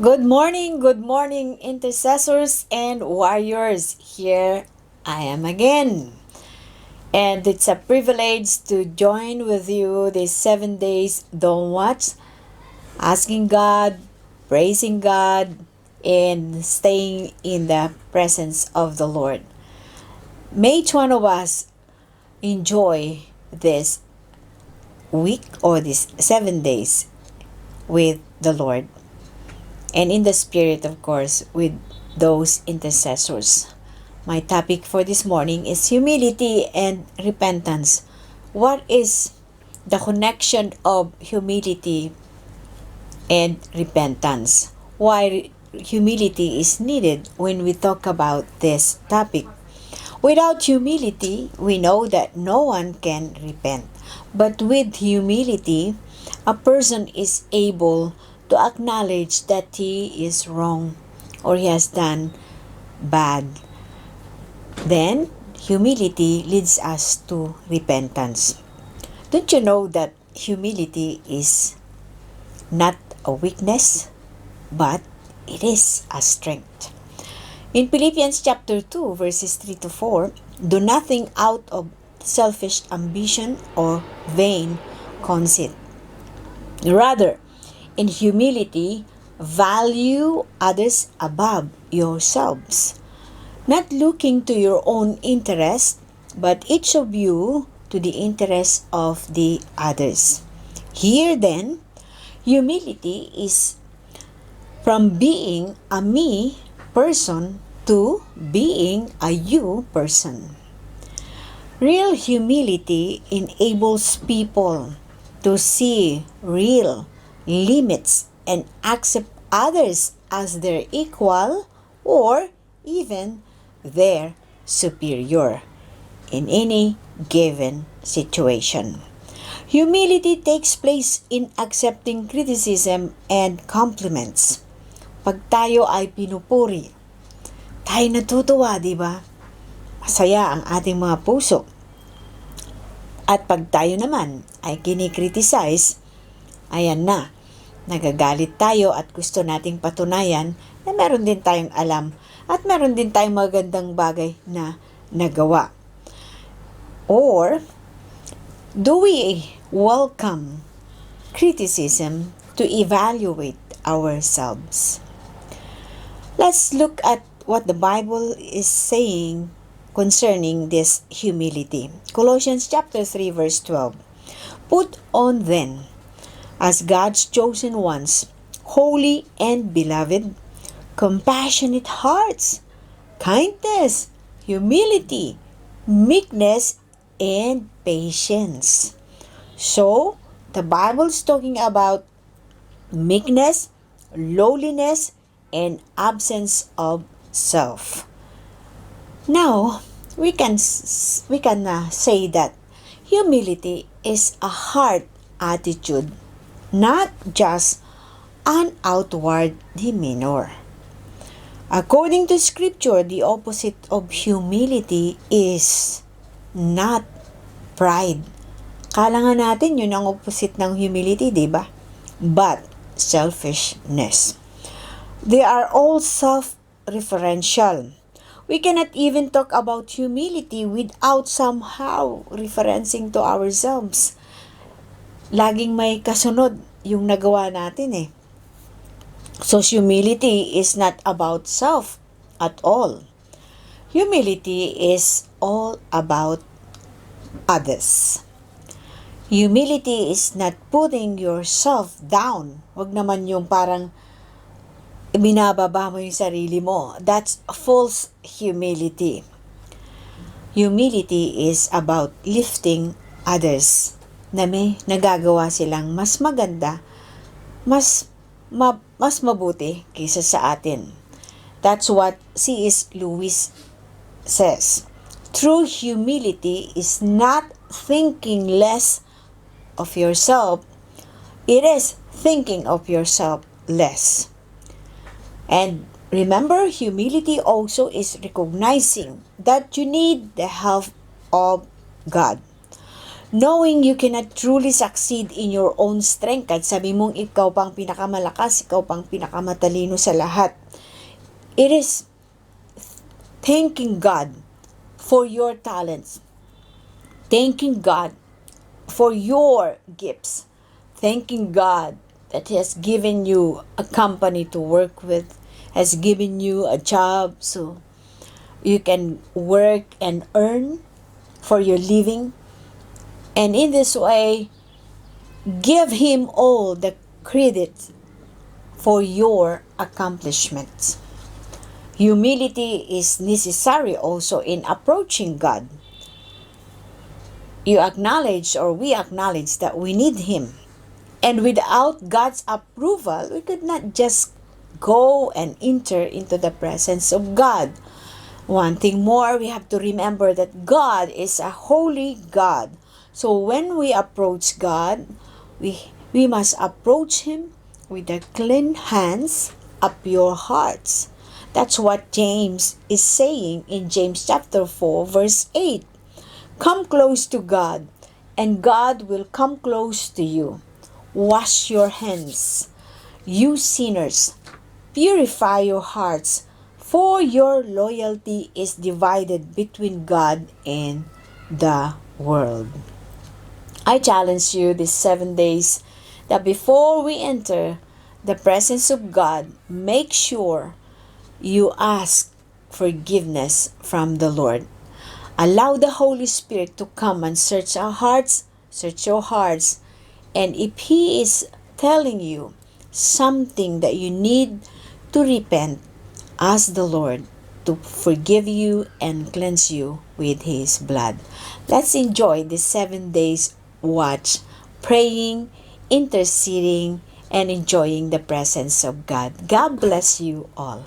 good morning, intercessors and warriors. Here I am again. And it's a privilege to join with you these 7 days. Don't watch, asking God, praising God, and staying in the presence of the Lord. May each one of us enjoy this week or these 7 days with the Lord. And in the spirit, of course, with those intercessors. My topic for this morning is humility and repentance. What is the connection of humility and repentance? Why humility is needed when we talk about this topic? Without humility, we know that no one can repent. But with humility, a person is able to acknowledge that he is wrong or he has done bad. Then, humility leads us to repentance. Don't you know that humility is not a weakness, but it is a strength? In Philippians chapter 2, verses 3 to 4, do nothing out of selfish ambition or vain conceit. Rather, in humility, value others above yourselves, not looking to your own interest, but each of you to the interest of the others. Here then, humility is from being a me person to being a you person. Real humility enables people to see real limits and accept others as their equal or even their superior in any given situation. Humility takes place in accepting criticism and compliments. Pag tayo ay pinupuri, tayo natutuwa, di ba? Masaya ang ating mga puso. At pag tayo naman ay kinikriticize, ayan na, nagagalit tayo at gusto nating patunayan na meron din tayong alam at meron din tayong magandang bagay na nagawa. Or, do we welcome criticism to evaluate ourselves? Let's look at what the Bible is saying concerning this humility. Colossians chapter 3 verse 12. Put on then, as God's chosen ones, holy and beloved, compassionate hearts, kindness, humility, meekness, and patience. So, the Bible is talking about meekness, lowliness, and absence of self. Now, we can say that humility is a heart attitude, not just an outward demeanor. According to Scripture, the opposite of humility is not pride. Kala nga natin yun ang opposite ng humility, di ba? But selfishness. They are all self-referential. We cannot even talk about humility without somehow referencing to ourselves. Laging may kasunod yung nagawa natin eh. So humility is not about self at all. Humility is all about others. Humility is not putting yourself down. Wag naman yung parang binababa mo yung sarili mo. That's false humility. Humility is about lifting others na may nagagawa silang mas maganda, mas mabuti kaysa sa atin. That's what C.S. Lewis says. True humility is not thinking less of yourself. It is thinking of yourself less. And remember, humility also is recognizing that you need the help of God. knowing you cannot truly succeed in your own strength. Kahit sabi mong ikaw pang pinakamalakas, ikaw pang pinakamatalino sa lahat. It is thanking God for your talents. Thanking God for your gifts. Thanking God that He has given you a company to work with, has given you a job so you can work and earn for your living. And in this way, give Him all the credit for your accomplishments. Humility is necessary also in approaching God. You acknowledge, or we acknowledge, that we need Him. And without God's approval, we could not just go and enter into the presence of God. One thing more, we have to remember that God is a holy God. So when we approach God, we must approach Him with the clean hands, a pure hearts. That's what James is saying in James chapter 4 verse 8. Come close to God, and God will come close to you. Wash your hands, you sinners. Purify your hearts, for your loyalty is divided between God and the world. I challenge you these 7 days that before we enter the presence of God, make sure you ask forgiveness from the Lord. Allow the Holy Spirit to come and search our hearts, search your hearts. And if He is telling you something that you need to repent, ask the Lord to forgive you and cleanse you with His blood. Let's enjoy this 7 days watch, praying, interceding, and enjoying the presence of God. God bless you all.